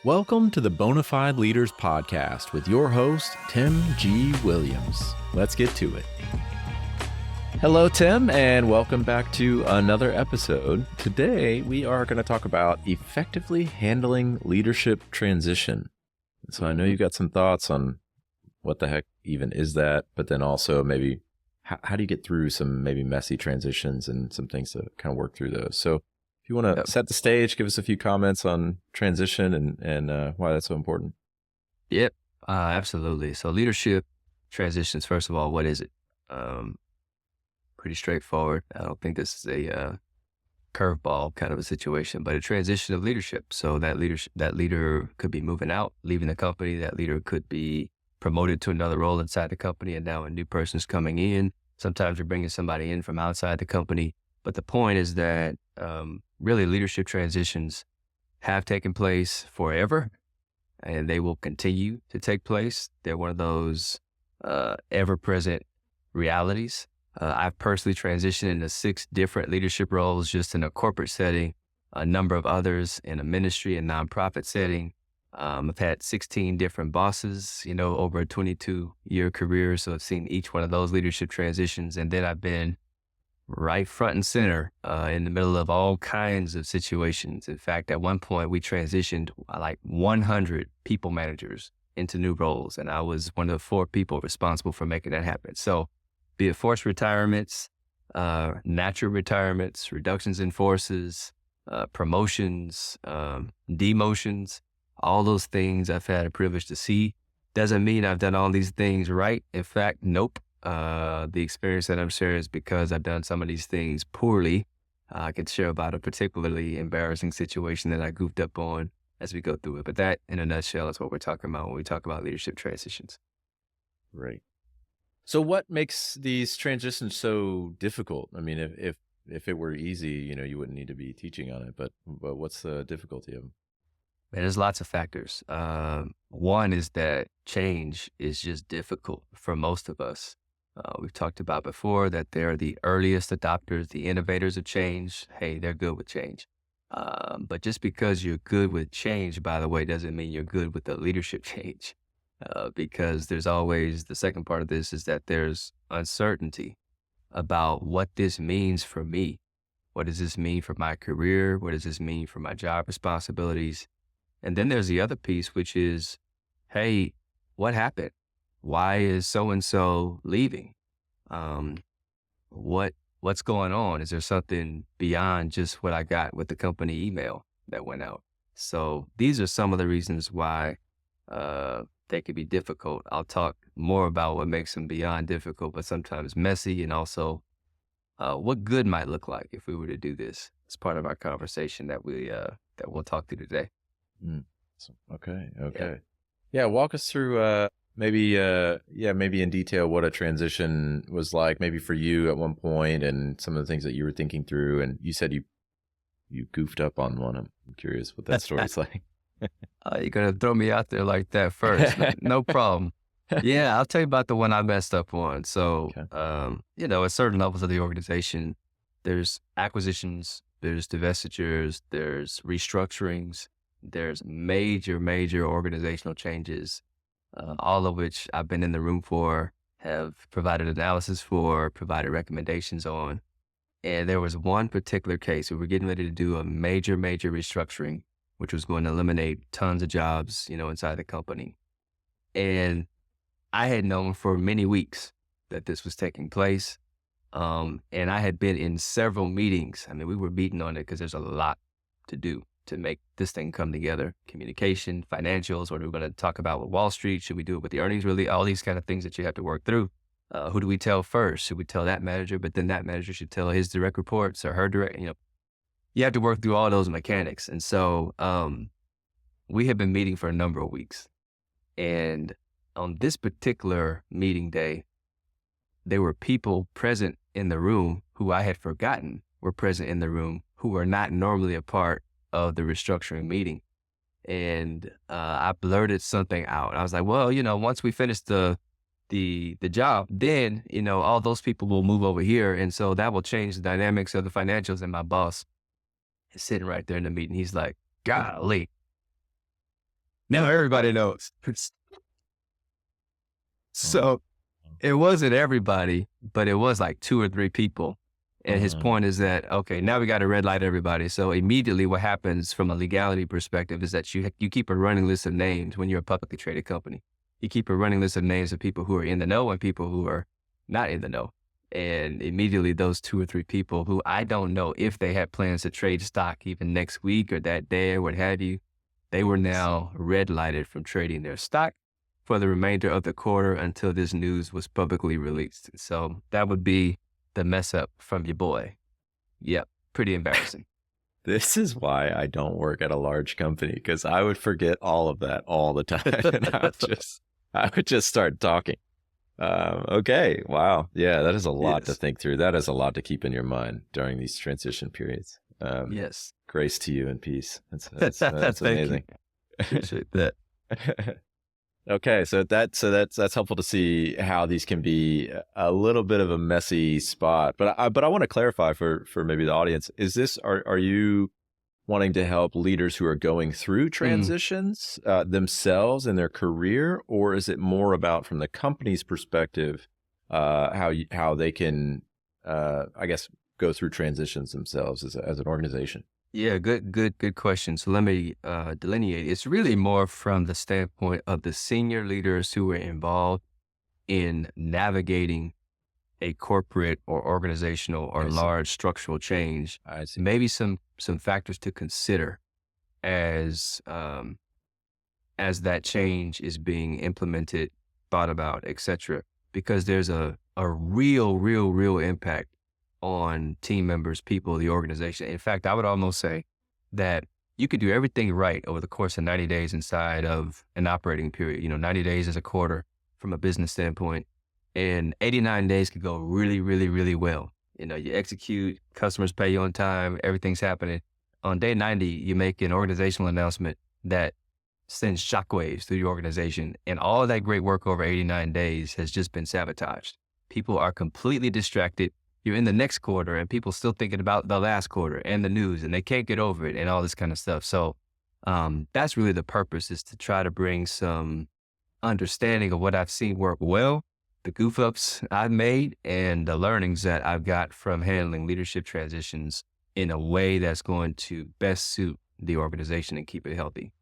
Welcome to the Bonafide Leaders Podcast with your host, Tim G. Williams. Let's get to it. Hello, Tim, and welcome back to another episode. Today, we are going to talk about effectively handling leadership transition. So I know you've got some thoughts on what the heck even is that, but then also maybe how do you get through some maybe messy transitions and some things to kind of work through those. So if you want to set the stage, give us a few comments on transition and why that's so important. Yep, absolutely. So leadership transitions, first of all, what is it? Pretty straightforward. I don't think this is a curveball kind of a situation, but a transition of leadership. So that leader could be moving out, leaving the company. That leader could be promoted to another role inside the company, and now a new person's coming in. Sometimes you're bringing somebody in from outside the company. But the point is that really leadership transitions have taken place forever, and they will continue to take place. They're one of those ever-present realities. I've personally transitioned into 6 different leadership roles just in a corporate setting, a number of others in a ministry and nonprofit setting. I've had 16 different bosses, over a 22-year career. So I've seen each one of those leadership transitions. And then I've been right front and center in the middle of all kinds of situations. In fact, at one point, we transitioned like 100 people managers into new roles. And I was one of the 4 people responsible for making that happen. So be it forced retirements, natural retirements, reductions in forces, promotions, demotions, all those things I've had a privilege to see. Doesn't mean I've done all these things right. In fact, nope. The experience that I'm sharing is because I've done some of these things poorly. I could share about a particularly embarrassing situation that I goofed up on as we go through it. But that, in a nutshell, is what we're talking about when we talk about leadership transitions. Right. So what makes these transitions so difficult? I mean, if it were easy, you wouldn't need to be teaching on it, but what's the difficulty of them? Man, there's lots of factors. One is that change is just difficult for most of us. We've talked about before that they're the earliest adopters, the innovators of change. Hey, they're good with change. But just because you're good with change, by the way, doesn't mean you're good with the leadership change. Because there's always, the second part of this is that there's uncertainty about what this means for me. What does this mean for my career? What does this mean for my job responsibilities? And then there's the other piece, which is, hey, what happened? Why is so-and-so leaving? What's going on? Is there something beyond just what I got with the company email that went out? So these are some of the reasons why they can be difficult. I'll talk more about what makes them beyond difficult, but sometimes messy, and also what good might look like if we were to do this. It's part of our conversation that we'll talk through today. Okay. Yeah, walk us through maybe in detail what a transition was like, maybe for you at one point, and some of the things that you were thinking through. And you said you goofed up on one. I'm curious what that story's like. You're going to throw me out there like that first. No problem. Yeah, I'll tell you about the one I messed up on. So, okay. At certain levels of the organization, there's acquisitions, there's divestitures, there's restructurings, there's major organizational changes, all of which I've been in the room for, have provided analysis for, provided recommendations on. And there was one particular case. We were getting ready to do a major restructuring, which was going to eliminate tons of jobs, inside the company. And I had known for many weeks that this was taking place. And I had been in several meetings. I mean, we were meeting on it because there's a lot to do to make this thing come together. Communication, financials, what are we going to talk about with Wall Street? Should we do it with the earnings release? All these kind of things that you have to work through. Who do we tell first? Should we tell that manager? But then that manager should tell his direct reports or her direct, you have to work through all those mechanics. And so we had been meeting for a number of weeks. And on this particular meeting day, there were people present in the room who I had forgotten were present in the room, who were not normally a part of the restructuring meeting. And I blurted something out. I was like, well, once we finish the job, then, all those people will move over here. And so that will change the dynamics of the financials. And my boss is sitting right there in the meeting. He's like, golly, Now everybody knows. So it wasn't everybody, but it was like 2 or 3 people. And his point is that, okay, now we got to red light everybody. So immediately what happens from a legality perspective is that you keep a running list of names when you're a publicly traded company. You keep a running list of names of people who are in the know and people who are not in the know. And immediately those 2 or 3 people who I don't know if they had plans to trade stock even next week or that day or what have you, they were now red lighted from trading their stock for the remainder of the quarter until this news was publicly released. So that would be the mess up from your boy. Yep. Pretty embarrassing. This is why I don't work at a large company, because I would forget all of that all the time. And I would just start talking. Okay. Wow. Yeah. That is a lot to think through. That is a lot to keep in your mind during these transition periods. Yes. Grace to you and peace. That's amazing. Appreciate that. Okay, so that's helpful to see how these can be a little bit of a messy spot. But I want to clarify for maybe the audience: are you wanting to help leaders who are going through transitions themselves in their career, or is it more about from the company's perspective how they can I guess go through transitions themselves as an organization? Yeah, good question. So let me delineate. It's really more from the standpoint of the senior leaders who are involved in navigating a corporate or organizational or large structural change. I see. Maybe some factors to consider as that change is being implemented, thought about, etc. Because there's a real impact on team members, people, the organization. In fact, I would almost say that you could do everything right over the course of 90 days inside of an operating period. 90 days is a quarter from a business standpoint, and 89 days could go really well. You execute, customers pay you on time, everything's happening. On day 90, you make an organizational announcement that sends shockwaves through the organization, and all of that great work over 89 days has just been sabotaged. People are completely distracted. You're in the next quarter and people still thinking about the last quarter and the news, and they can't get over it and all this kind of stuff. So that's really the purpose, is to try to bring some understanding of what I've seen work well, the goof ups I've made, and the learnings that I've got from handling leadership transitions in a way that's going to best suit the organization and keep it healthy.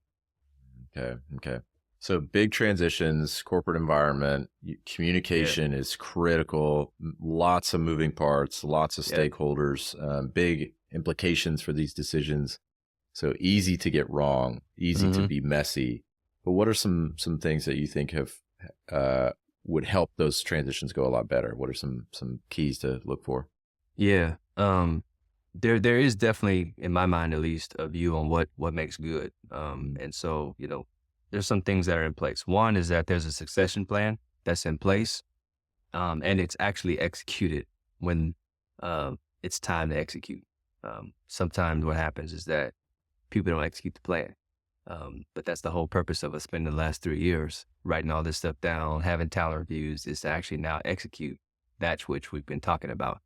Okay. So big transitions, corporate environment, communication is critical, lots of moving parts, lots of stakeholders, big implications for these decisions. So easy to get wrong, easy to be messy. But what are some things that you think would help those transitions go a lot better? What are some keys to look for? Yeah. There is definitely, in my mind at least, a view on what makes good. And so, there's some things that are in place. One is that there's a succession plan that's in place, and it's actually executed when it's time to execute. Sometimes what happens is that people don't execute the plan, but that's the whole purpose of us spending the last 3 years writing all this stuff down, having talent reviews, is to actually now execute that which we've been talking about.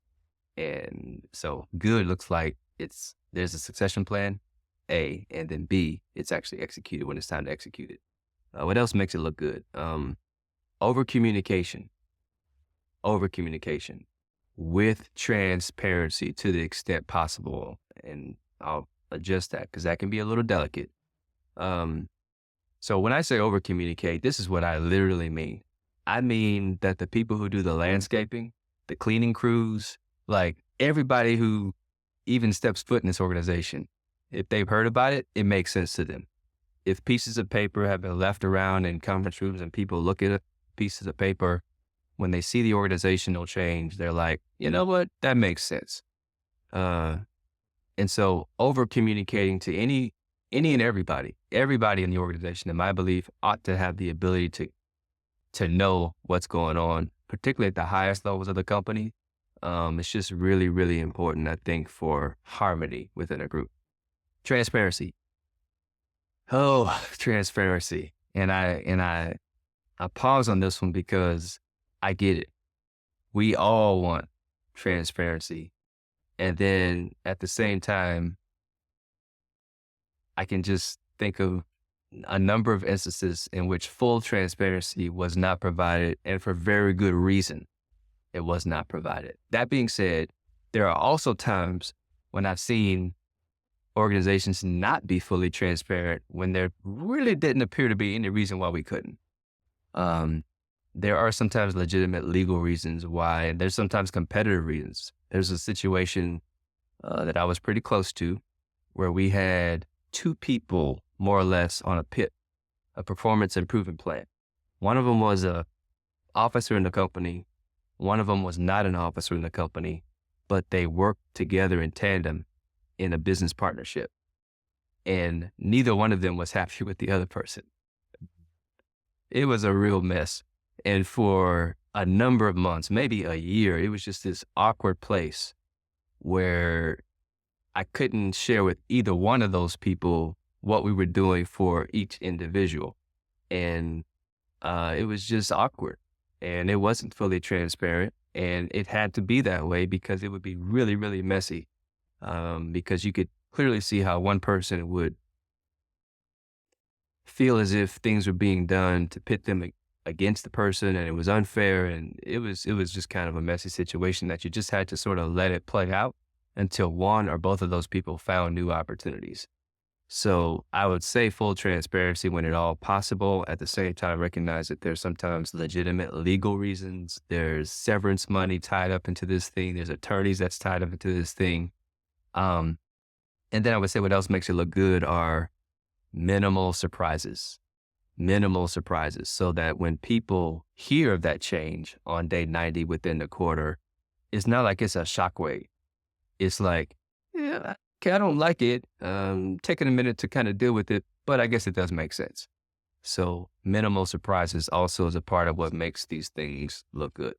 And so good looks like there's a succession plan, A, and then B, it's actually executed when it's time to execute it. What else makes it look good? Overcommunication with transparency to the extent possible. And I'll adjust that because that can be a little delicate. So when I say overcommunicate, this is what I literally mean. I mean that the people who do the landscaping, the cleaning crews, like everybody who even steps foot in this organization, if they've heard about it, it makes sense to them. If pieces of paper have been left around in conference rooms and people look at pieces of paper, when they see the organizational change, they're like, you know what, that makes sense. And so over communicating to any and everybody in the organization, in my belief, ought to have the ability to know what's going on, particularly at the highest levels of the company. It's just really important, I think, for harmony within a group. Transparency. Transparency. And I pause on this one because I get it. We all want transparency. And then at the same time, I can just think of a number of instances in which full transparency was not provided, and for very good reason, it was not provided. That being said, there are also times when I've seen organizations not be fully transparent when there really didn't appear to be any reason why we couldn't. There are sometimes legitimate legal reasons why, and there's sometimes competitive reasons. There's a situation that I was pretty close to where we had two people more or less on a performance improvement plan. One of them was a officer in the company. One of them was not an officer in the company, but they worked together in tandem in a business partnership. And neither one of them was happy with the other person. It was a real mess. And for a number of months, maybe a year, it was just this awkward place where I couldn't share with either one of those people what we were doing for each individual. And it was just awkward, and it wasn't fully transparent, and it had to be that way because it would be really, really messy. Because you could clearly see how one person would feel as if things were being done to pit them against the person, and it was unfair, and it was just kind of a messy situation that you just had to sort of let it play out until one or both of those people found new opportunities. So I would say full transparency when at all possible. At the same time, recognize that there's sometimes legitimate legal reasons. There's severance money tied up into this thing. There's attorneys that's tied up into this thing. And then I would say what else makes it look good are minimal surprises, so that when people hear of that change on day 90 within the quarter, it's not like it's a shockwave. It's like, yeah, okay, I don't like it. Taking a minute to kind of deal with it, but I guess it does make sense. So minimal surprises also is a part of what makes these things look good.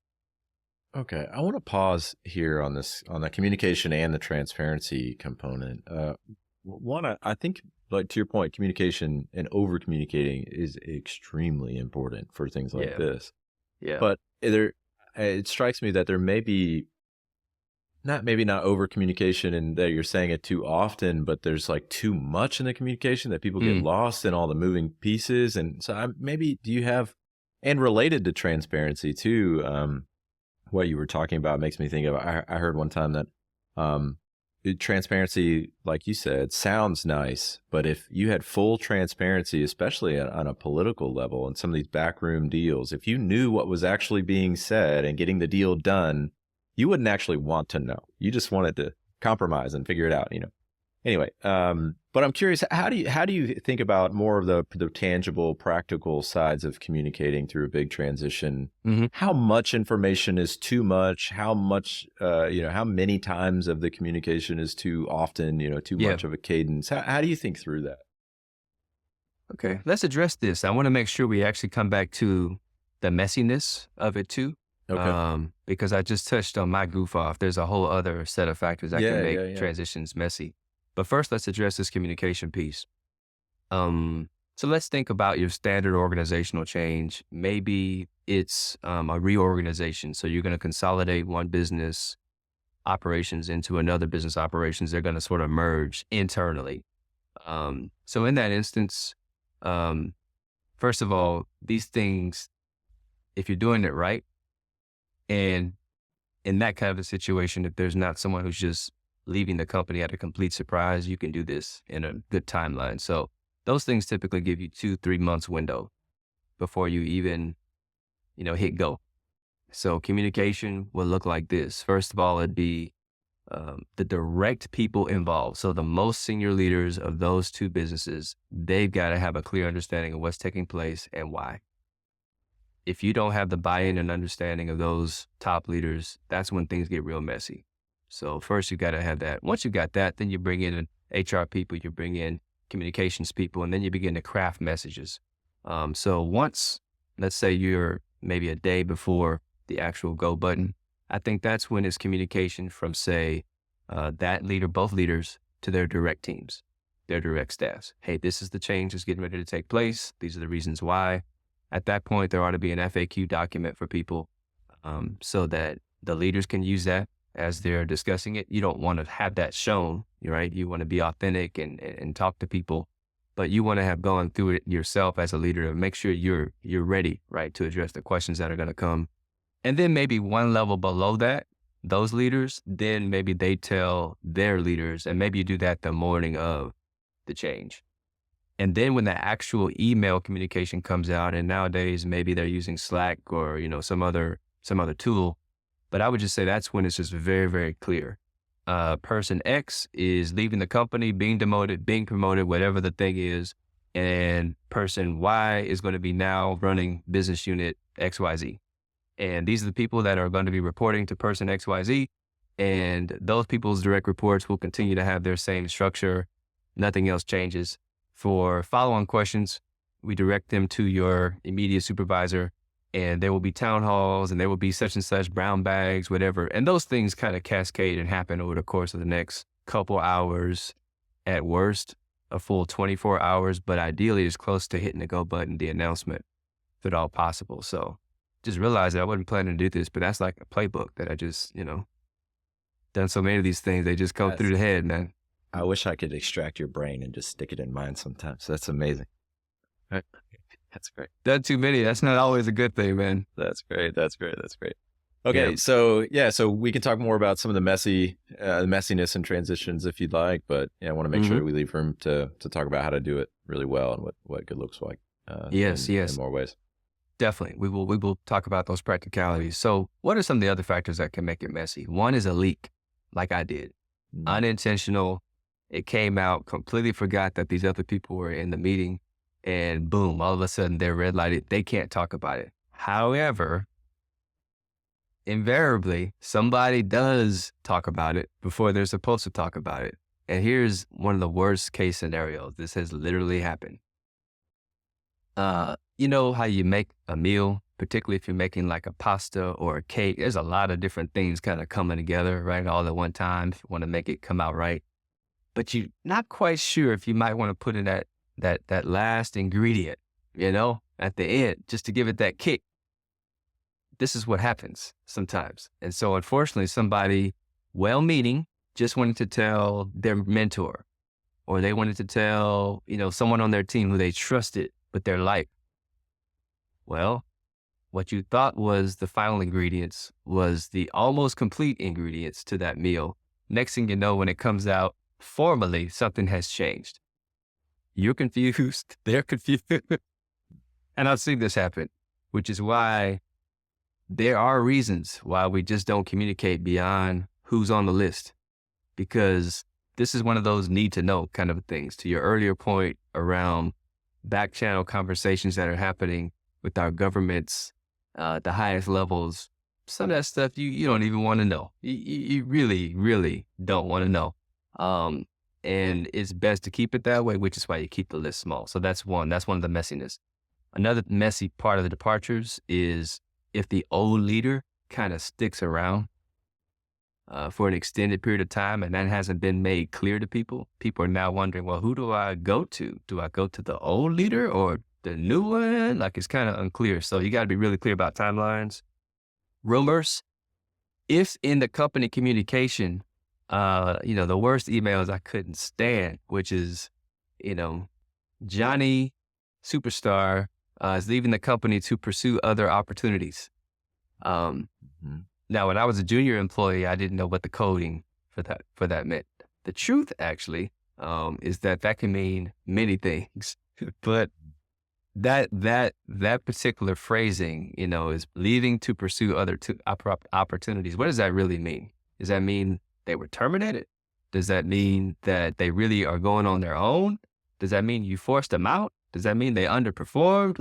Okay, I want to pause here on the communication and the transparency component. I think, like to your point, communication and over communicating is extremely important for things like this. Yeah. But it strikes me that there may be not over communication and that you're saying it too often, but there's like too much in the communication that people get lost in all the moving pieces. And so maybe do you have, and related to transparency too, what you were talking about makes me think of, I heard one time that transparency, like you said, sounds nice, but if you had full transparency, especially on a political level and some of these backroom deals, if you knew what was actually being said and getting the deal done, you wouldn't actually want to know. You just wanted to compromise and figure it out, Anyway, but I'm curious, how do you think about more of the tangible, practical sides of communicating through a big transition? Mm-hmm. How much information is too much? How much, how many times of the communication is too often, too much of a cadence? How do you think through that? Okay, let's address this. I want to make sure we actually come back to the messiness of it too. Okay. Because I just touched on my goof off. There's a whole other set of factors that can make transitions messy. But first, let's address this communication piece. So let's think about your standard organizational change. Maybe it's a reorganization. So you're going to consolidate one business operations into another business operations. They're going to sort of merge internally. So in that instance, first of all, these things, if you're doing it right, and in that kind of a situation, if there's not someone who's just leaving the company at a complete surprise, you can do this in a good timeline. So those things typically give you 2-3 months window before you even, hit go. So communication will look like this. First of all, it'd be the direct people involved. So the most senior leaders of those two businesses, they've got to have a clear understanding of what's taking place and why. If you don't have the buy-in and understanding of those top leaders, that's when things get real messy. So first you got to have that. Once you got that, then you bring in HR people, you bring in communications people, and then you begin to craft messages. So once, let's say you're maybe a day before the actual go button, I think that's when it's communication from, say, that leader, both leaders, to their direct teams, their direct staffs. Hey, this is the change that's getting ready to take place. These are the reasons why. At that point, there ought to be an FAQ document for people so that the leaders can use that as they're discussing it. You don't want to have that shown, right? You want to be authentic and talk to people but you want to have gone through it yourself as a leader to make sure you're ready, right, to address the questions that are going to come. And then maybe one level below that, those leaders, then maybe they tell their leaders, and maybe you do that the morning of the change. And then when the actual email communication comes out, and nowadays maybe they're using Slack or, some other tool, but I would just say that's when it's just very, very clear. Person X is leaving the company, being demoted, being promoted, whatever the thing is, and person Y is going to be now running business unit XYZ. And these are the people that are going to be reporting to person XYZ, and those people's direct reports will continue to have their same structure. Nothing else changes. For follow-on questions, we direct them to your immediate supervisor, and there will be town halls, and there will be such and such brown bags, whatever. And those things kind of cascade and happen over the course of the next couple hours, at worst, a full 24 hours, but ideally as close to hitting the go button, the announcement, if at all possible. So just realized that I wasn't planning to do this, but that's like a playbook that I just, done so many of these things. They just come through the head, man. I wish I could extract your brain and just stick it in mine sometimes. That's amazing. Right. That's great. Done too many. That's not always a good thing, man. That's great. Okay. Yeah. So we can talk more about some of the messiness and transitions if you'd like, but I want to make sure that we leave room to talk about how to do it really well and what good looks like. Yes. In more ways. Definitely. We will talk about those practicalities. So what are some of the other factors that can make it messy? One is a leak, like I did. Unintentional. It came out, completely forgot that these other people were in the meeting, and boom, all of a sudden they're red lighted. They can't talk about it. However, invariably, somebody does talk about it before they're supposed to talk about it. And here's one of the worst case scenarios. This has literally happened. You know how you make a meal, particularly if you're making like a pasta or a cake, there's a lot of different things kind of coming together, right? All at one time, if you want to make it come out right. But you're not quite sure if you might want to put in that last ingredient, at the end, just to give it that kick. This is what happens sometimes. And so unfortunately, somebody well-meaning just wanted to tell their mentor, or they wanted to tell, someone on their team who they trusted with their life. Well, what you thought was the final ingredients was the almost complete ingredients to that meal. Next thing you know, when it comes out, formally, something has changed. You're confused. They're confused. And I've seen this happen, which is why there are reasons why we just don't communicate beyond who's on the list, because this is one of those need to know kind of things. To your earlier point around back channel conversations that are happening with our governments, the highest levels, some of that stuff you don't even want to know. You really, really don't want to know. And it's best to keep it that way, which is why you keep the list small. So that's one of the messiness. Another messy part of the departures is if the old leader kind of sticks around for an extended period of time and that hasn't been made clear to people, people are now wondering, well, who do I go to? Do I go to the old leader or the new one? Like, it's kind of unclear. So you got to be really clear about timelines. Rumors. If in the company communication, the worst emails I couldn't stand, which is, Johnny Superstar is leaving the company to pursue other opportunities. Now, when I was a junior employee, I didn't know what the coding for that meant. The truth, actually, is that can mean many things, but that particular phrasing, is leaving to pursue other opportunities. What does that really mean? Does that mean they were terminated? Does that mean that they really are going on their own? Does that mean you forced them out? Does that mean they underperformed?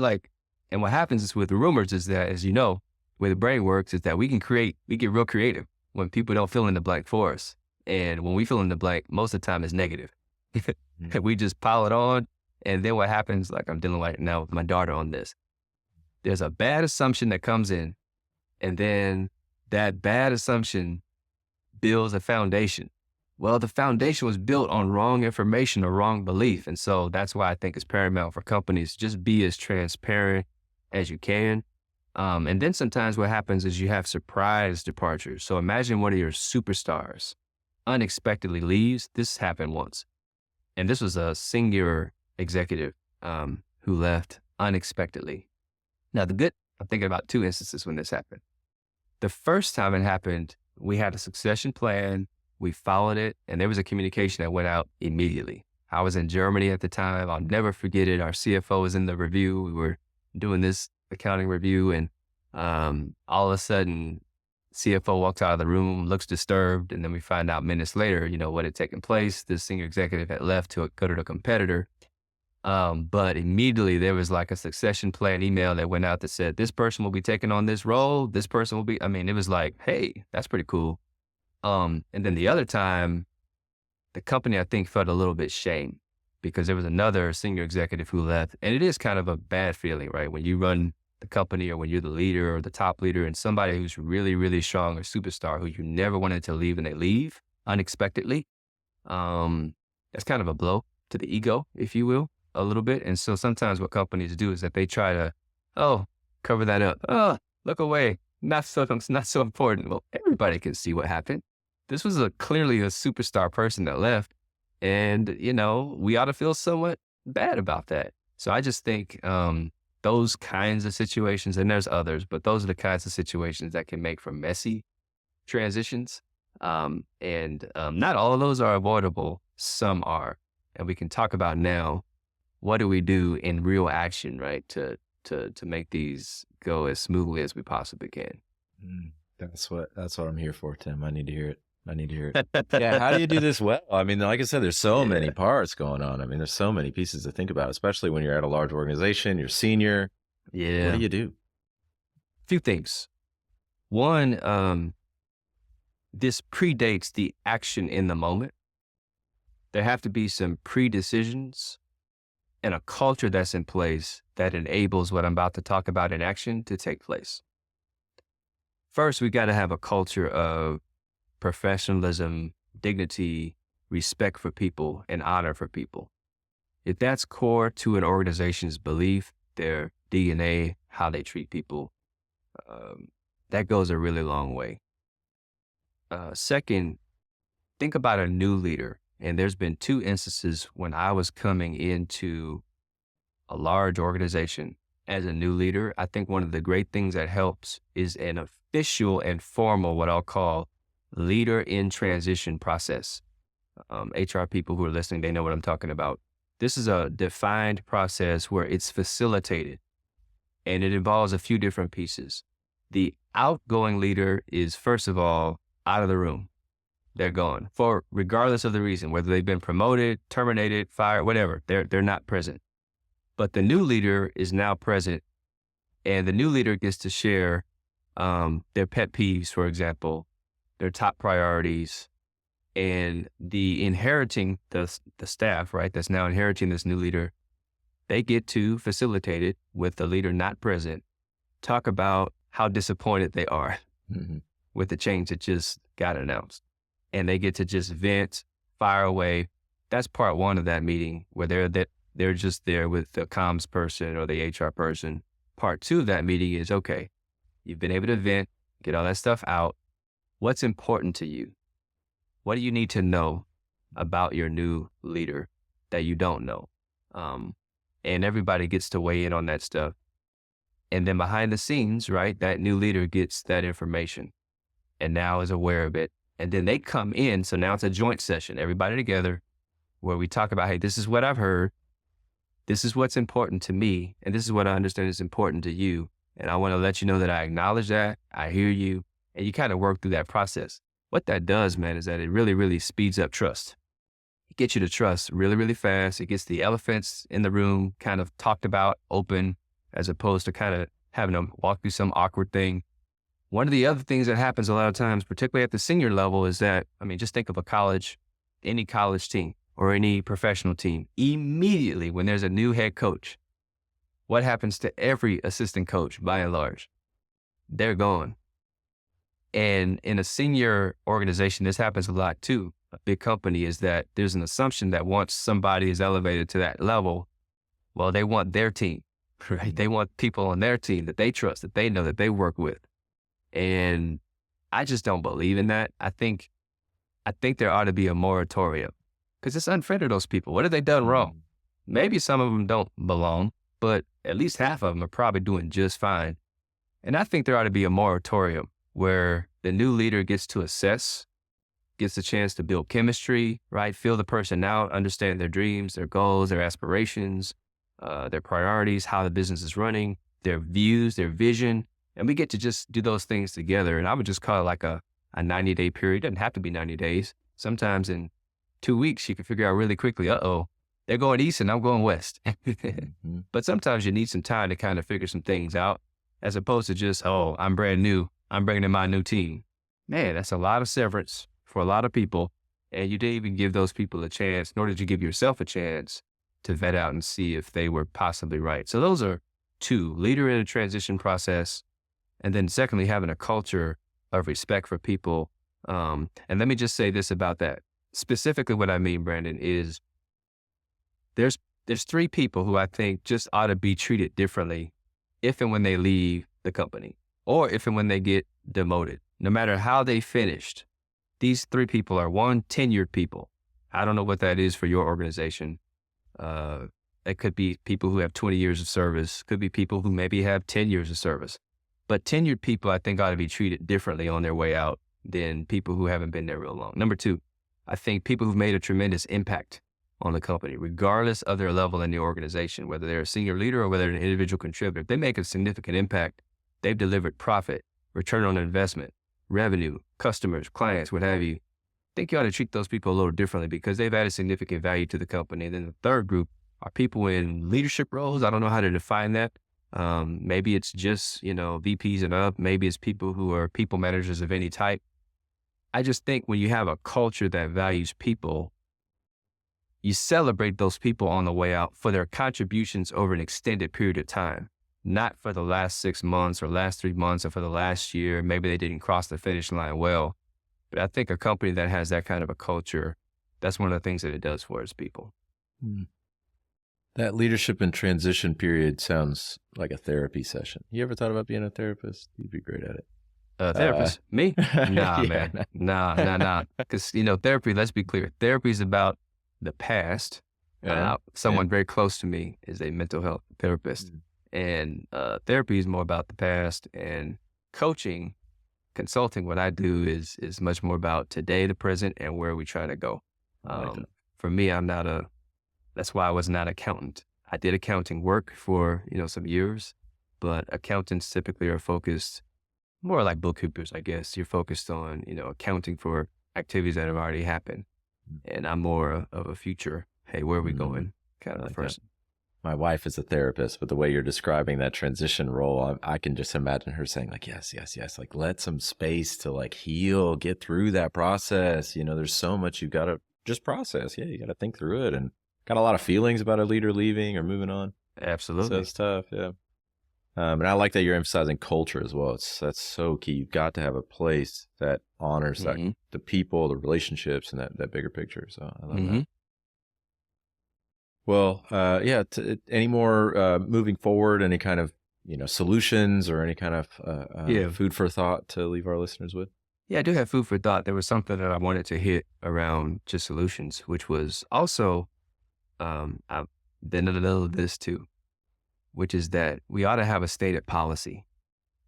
And what happens is with rumors is that, as you know, the way the brain works is that we get real creative when people don't fill in the blank for us. And when we fill in the blank, most of the time it's negative. We just pile it on. And then what happens, like I'm dealing right now with my daughter on this, there's a bad assumption that comes in, and then that bad assumption builds a foundation. Well, the foundation was built on wrong information or wrong belief. And so that's why I think it's paramount for companies, just be as transparent as you can. And then sometimes what happens is you have surprise departures. So imagine one of your superstars unexpectedly leaves. This happened once. And this was a senior executive who left unexpectedly. Now, I'm thinking about two instances when this happened. The first time it happened, we had a succession plan, we followed it, and there was a communication that went out immediately. I was in Germany at the time. I'll never forget it. Our CFO was in the review. We were doing this accounting review, and all of a sudden, CFO walks out of the room, looks disturbed, and then we find out minutes later, what had taken place. This senior executive had left to go to the competitor. But immediately there was like a succession plan email that went out that said, this person will be taking on this role. This person will be, it was like, hey, that's pretty cool. And then the other time, the company, I think, felt a little bit shame because there was another senior executive who left. And it is kind of a bad feeling, right? When you run the company or when you're the leader or the top leader and somebody who's really, really strong or superstar who you never wanted to leave and they leave unexpectedly. That's kind of a blow to the ego, if you will, a little bit. And so sometimes what companies do is that they try to, cover that up. Look away. Not so important. Well, everybody can see what happened. This was clearly a superstar person that left. And, we ought to feel somewhat bad about that. So I just think those kinds of situations, and there's others, but those are the kinds of situations that can make for messy transitions. And not all of those are avoidable. Some are. And we can talk about now, what do we do in real action, right, to make these go as smoothly as we possibly can. That's what I'm here for, Tim. I need to hear it. Yeah. How do you do this well? Like I said, there's so many parts going on. There's so many pieces to think about, especially when you're at a large organization, you're senior. Yeah. What do you do? A few things. One, this predates the action in the moment. There have to be some pre-decisions and a culture that's in place that enables what I'm about to talk about in action to take place. First, we got to have a culture of professionalism, dignity, respect for people, and honor for people. If that's core to an organization's belief, their DNA, how they treat people, that goes a really long way. Second, think about a new leader. And there's been two instances when I was coming into a large organization as a new leader. I think one of the great things that helps is an official and formal, what I'll call leader in transition process. HR people who are listening, they know what I'm talking about. This is a defined process where it's facilitated and it involves a few different pieces. The outgoing leader is, first of all, out of the room. They're gone for regardless of the reason, whether they've been promoted, terminated, fired, whatever, they're not present. But the new leader is now present, and the new leader gets to share their pet peeves, for example, their top priorities, and the staff, right, that's now inheriting this new leader, they get to facilitate it with the leader not present, talk about how disappointed they are with the change that just got announced. And they get to just vent, fire away. That's part one of that meeting where they're just there with the comms person or the HR person. Part two of that meeting is, okay, you've been able to vent, get all that stuff out. What's important to you? What do you need to know about your new leader that you don't know? And everybody gets to weigh in on that stuff. And then behind the scenes, right, that new leader gets that information and now is aware of it. And then they come in. So now it's a joint session, everybody together, where we talk about, hey, this is what I've heard. This is what's important to me. And this is what I understand is important to you. And I want to let you know that I acknowledge that. I hear you. And you kind of work through that process. What that does, man, is that it really, really speeds up trust. It gets you to trust really, really fast. It gets the elephants in the room kind of talked about, open, as opposed to kind of having them walk through some awkward thing. One of the other things that happens a lot of times, particularly at the senior level, is that, just think of any college team or any professional team. Immediately when there's a new head coach, what happens to every assistant coach by and large? They're gone. And in a senior organization, this happens a lot too. A big company is that there's an assumption that once somebody is elevated to that level, well, they want their team, right? They want people on their team that they trust, that they know, that they work with. And I just don't believe in that. I think there ought to be a moratorium because it's unfair to those people. What have they done wrong? Maybe some of them don't belong, but at least half of them are probably doing just fine. And I think there ought to be a moratorium where the new leader gets to assess, gets a chance to build chemistry, right? Feel the person out, understand their dreams, their goals, their aspirations, their priorities, how the business is running, their views, their vision. And we get to just do those things together. And I would just call it like a 90-day period. It doesn't have to be 90 days. Sometimes in 2 weeks, you can figure out really quickly, they're going east and I'm going west. But sometimes you need some time to kind of figure some things out, as opposed to just, I'm brand new, I'm bringing in my new team. Man, that's a lot of severance for a lot of people. And you didn't even give those people a chance, nor did you give yourself a chance to vet out and see if they were possibly right. So those are two: leader in a transition process, and then secondly, having a culture of respect for people. And let me just say this about that. Specifically what I mean, Brandon, is there's 3 people who I think just ought to be treated differently if and when they leave the company, or if and when they get demoted. No matter how they finished, these 3 people are: 1, tenured people. I don't know what that is for your organization. It could be people who have 20 years of service, could be people who maybe have 10 years of service. But tenured people, I think, ought to be treated differently on their way out than people who haven't been there real long. Number 2, I think people who've made a tremendous impact on the company, regardless of their level in the organization, whether they're a senior leader or whether they're an individual contributor, if they make a significant impact, they've delivered profit, return on investment, revenue, customers, clients, what have you. I think you ought to treat those people a little differently because they've added significant value to the company. And then the third group are people in leadership roles. I don't know how to define that. Maybe it's just, VPs and up. Maybe it's people who are people managers of any type. I just think when you have a culture that values people, you celebrate those people on the way out for their contributions over an extended period of time, not for the last 6 months or last 3 months or for the last year. Maybe they didn't cross the finish line well. But I think a company that has that kind of a culture, that's one of the things that it does for its people. That leadership and transition period sounds like a therapy session. You ever thought about being a therapist? You'd be great at it. Therapist? Me? Nah, Yeah. man. Nah. Because, therapy, let's be clear. Therapy is about the past. Someone very close to me is a mental health therapist. And therapy is more about the past, and coaching, consulting, what I do is much more about today, the present, and where we try to go. For me, that's why I was not an accountant. I did accounting work for, some years, but accountants typically are focused more like bookkeepers, I guess. You're focused on, accounting for activities that have already happened. And I'm more of a future, hey, where are we going kind of person. My wife is a therapist, but the way you're describing that transition role, I can just imagine her saying like, yes, like let some space to like heal, get through that process. There's so much you've got to just process. Yeah, you got to think through it, and got a lot of feelings about a leader leaving or moving on. Absolutely. So it's tough, yeah. And I like that you're emphasizing culture as well. That's so key. You've got to have a place that honors that, the people, the relationships, and that bigger picture. So I love that. Well, any more moving forward, any kind of, solutions or any kind of food for thought to leave our listeners with? Yeah, I do have food for thought. There was something that I wanted to hit around just solutions, which was also, I've been in the middle of this too, which is that we ought to have a stated policy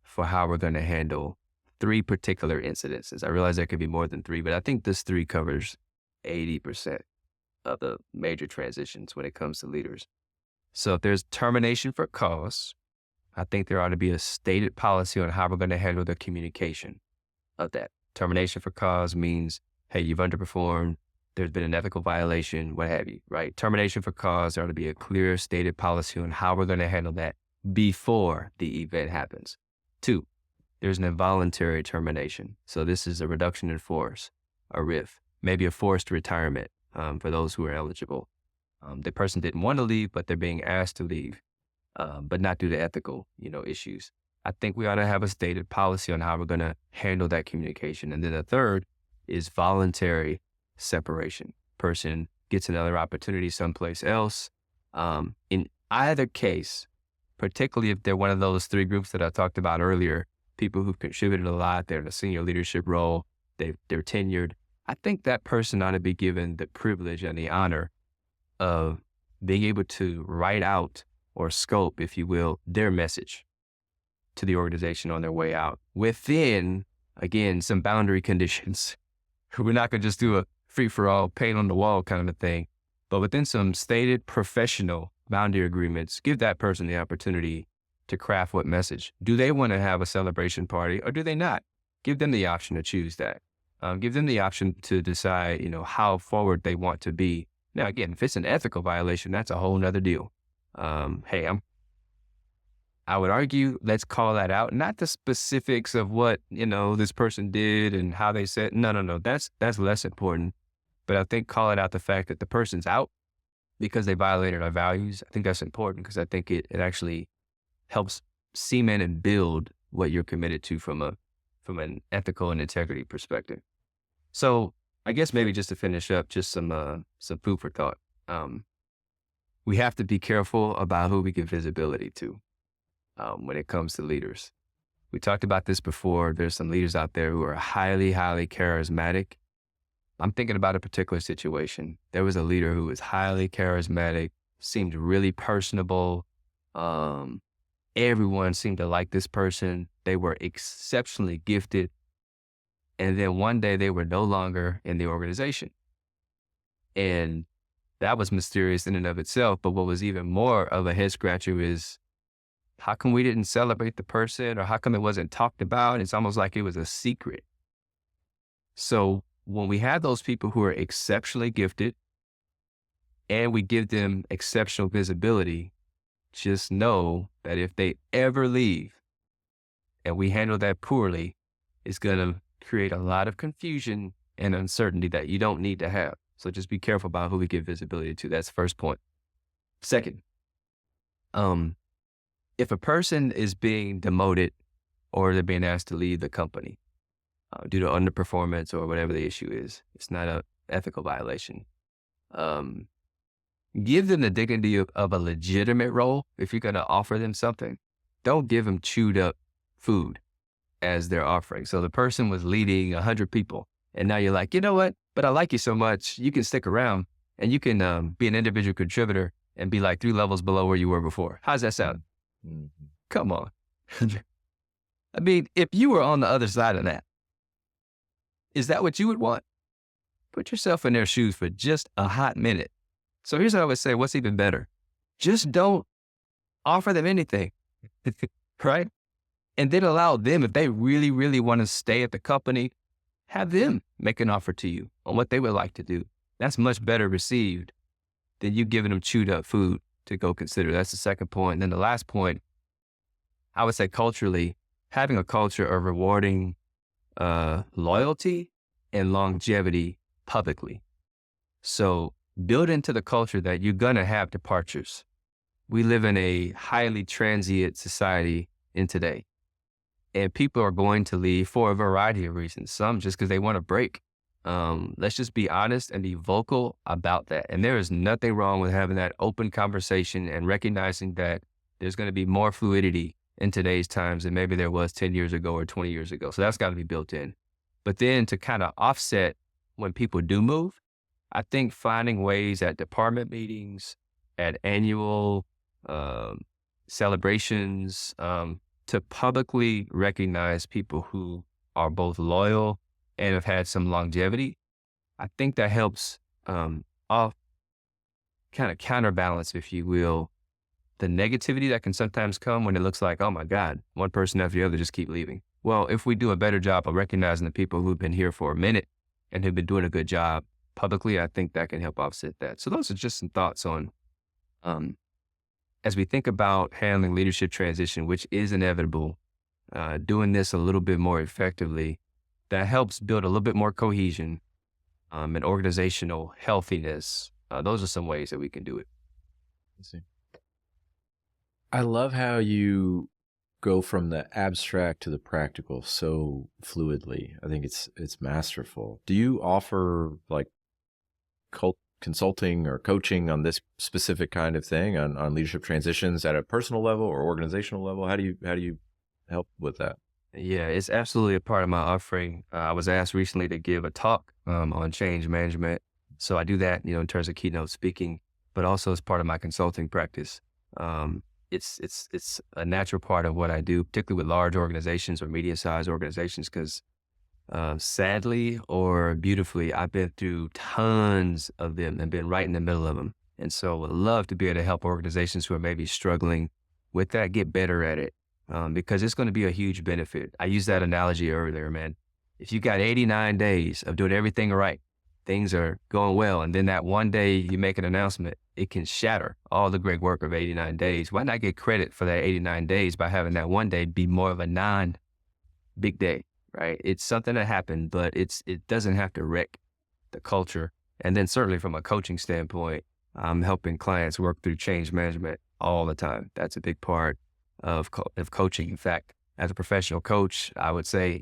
for how we're going to handle 3 particular incidences. I realize there could be more than 3, but I think this 3 covers 80% of the major transitions when it comes to leaders. So if there's termination for cause, I think there ought to be a stated policy on how we're going to handle the communication of that. Termination for cause means, hey, you've underperformed, there's been an ethical violation, what have you, right? Termination for cause, there ought to be a clear stated policy on how we're going to handle that before the event happens. 2, there's an involuntary termination. So this is a reduction in force, a RIF, maybe a forced retirement for those who are eligible. The person didn't want to leave, but they're being asked to leave, but not due to ethical, issues. I think we ought to have a stated policy on how we're going to handle that communication. And then the third is voluntary separation. Person gets another opportunity someplace else. In either case, particularly if they're one of those 3 groups that I talked about earlier, people who've contributed a lot, they're in a senior leadership role, they're tenured, I think that person ought to be given the privilege and the honor of being able to write out or scope, if you will, their message to the organization on their way out within, again, some boundary conditions. We're not going to just do a free-for-all, paint on the wall kind of a thing, but within some stated professional boundary agreements, give that person the opportunity to craft what message. Do they want to have a celebration party or do they not? Give them the option to choose that. Give them the option to decide, how forward they want to be. Now, again, if it's an ethical violation, that's a whole nother deal. I would argue, let's call that out. Not the specifics of what, this person did and how they said, no. That's less important. But I think calling out the fact that the person's out because they violated our values, I think that's important because I think it actually helps cement and build what you're committed to from an ethical and integrity perspective. So I guess maybe just to finish up, just some food for thought. We have to be careful about who we give visibility to when it comes to leaders. We talked about this before. There's some leaders out there who are highly, highly charismatic. I'm thinking about a particular situation. There was a leader who was highly charismatic, seemed really personable. Everyone seemed to like this person. They were exceptionally gifted. And then one day they were no longer in the organization. And that was mysterious in and of itself. But what was even more of a head scratcher is, how come we didn't celebrate the person, or how come it wasn't talked about? It's almost like it was a secret. So when we have those people who are exceptionally gifted and we give them exceptional visibility, just know that if they ever leave and we handle that poorly, it's going to create a lot of confusion and uncertainty that you don't need to have. So just be careful about who we give visibility to. That's the first point. Second, if a person is being demoted or they're being asked to leave the company due to underperformance or whatever the issue is, it's not an ethical violation. Give them the dignity of a legitimate role. If you're going to offer them something, don't give them chewed up food as they're offering. So the person was leading 100 people and now you're like, you know what? But I like you so much, you can stick around and you can be an individual contributor and be like 3 levels below where you were before. How's that sound? Mm-hmm. Come on. I mean, if you were on the other side of that, is that what you would want? Put yourself in their shoes for just a hot minute. So here's what I would say, what's even better? Just don't offer them anything, right? And then allow them, if they really, really want to stay at the company, have them make an offer to you on what they would like to do. That's much better received than you giving them chewed up food to go consider. That's the second point. And then the last point, I would say culturally, having a culture of rewarding loyalty and longevity publicly. So build into the culture that you're going to have departures. We live in a highly transient society in today, and people are going to leave for a variety of reasons. Some just because they want a break. Let's just be honest and be vocal about that. And there is nothing wrong with having that open conversation and recognizing that there's going to be more fluidity in today's times than maybe there was 10 years ago or 20 years ago. So that's got to be built in. But then to kind of offset when people do move, I think finding ways at department meetings, at annual celebrations, to publicly recognize people who are both loyal and have had some longevity, I think that helps kind of counterbalance, if you will, the negativity that can sometimes come when it looks like, oh my God, one person after the other just keep leaving. Well, if we do a better job of recognizing the people who've been here for a minute and who've been doing a good job publicly, I think that can help offset that. So those are just some thoughts on, as we think about handling leadership transition, which is inevitable, doing this a little bit more effectively, that helps build a little bit more cohesion and organizational healthiness. Those are some ways that we can do it. I love how you go from the abstract to the practical so fluidly. I think it's masterful. Do you offer like consulting or coaching on this specific kind of thing on leadership transitions at a personal level or organizational level? How do you help with that? Yeah, it's absolutely a part of my offering. I was asked recently to give a talk on change management. So I do that, in terms of keynote speaking. but also as part of my consulting practice. It's a natural part of what I do, particularly with large organizations or medium-sized organizations, because sadly or beautifully, I've been through tons of them and been right in the middle of them. And so would love to be able to help organizations who are maybe struggling with that get better at it, because it's going to be a huge benefit. I used that analogy earlier, man. If you got 89 days of doing everything right, things are going well, and then that one day you make an announcement, it can shatter all the great work of 89 days. Why not get credit for that 89 days by having that one day be more of a non-big day, right? It's something that happened, but it doesn't have to wreck the culture. And then certainly from a coaching standpoint, I'm helping clients work through change management all the time. That's a big part of coaching. In fact, as a professional coach, I would say,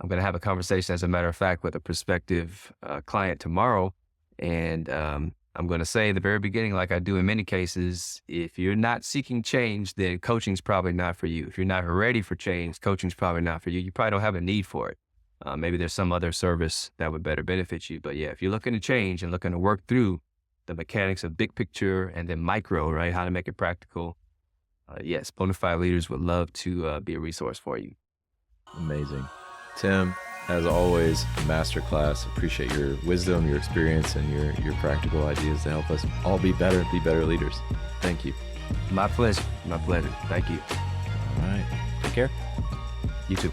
I'm going to have a conversation, as a matter of fact, with a prospective client tomorrow. And I'm going to say in the very beginning, like I do in many cases, if you're not seeking change, then coaching's probably not for you. If you're not ready for change, coaching's probably not for you. You probably don't have a need for it. Maybe there's some other service that would better benefit you. But yeah, if you're looking to change and looking to work through the mechanics of big picture and then micro, right, how to make it practical, yes, Bonafide Leaders would love to be a resource for you. Amazing. Tim, as always, masterclass. Appreciate your wisdom, your experience, and your practical ideas to help us all be better leaders. Thank you. My pleasure. Thank you. All right. Take care. You too.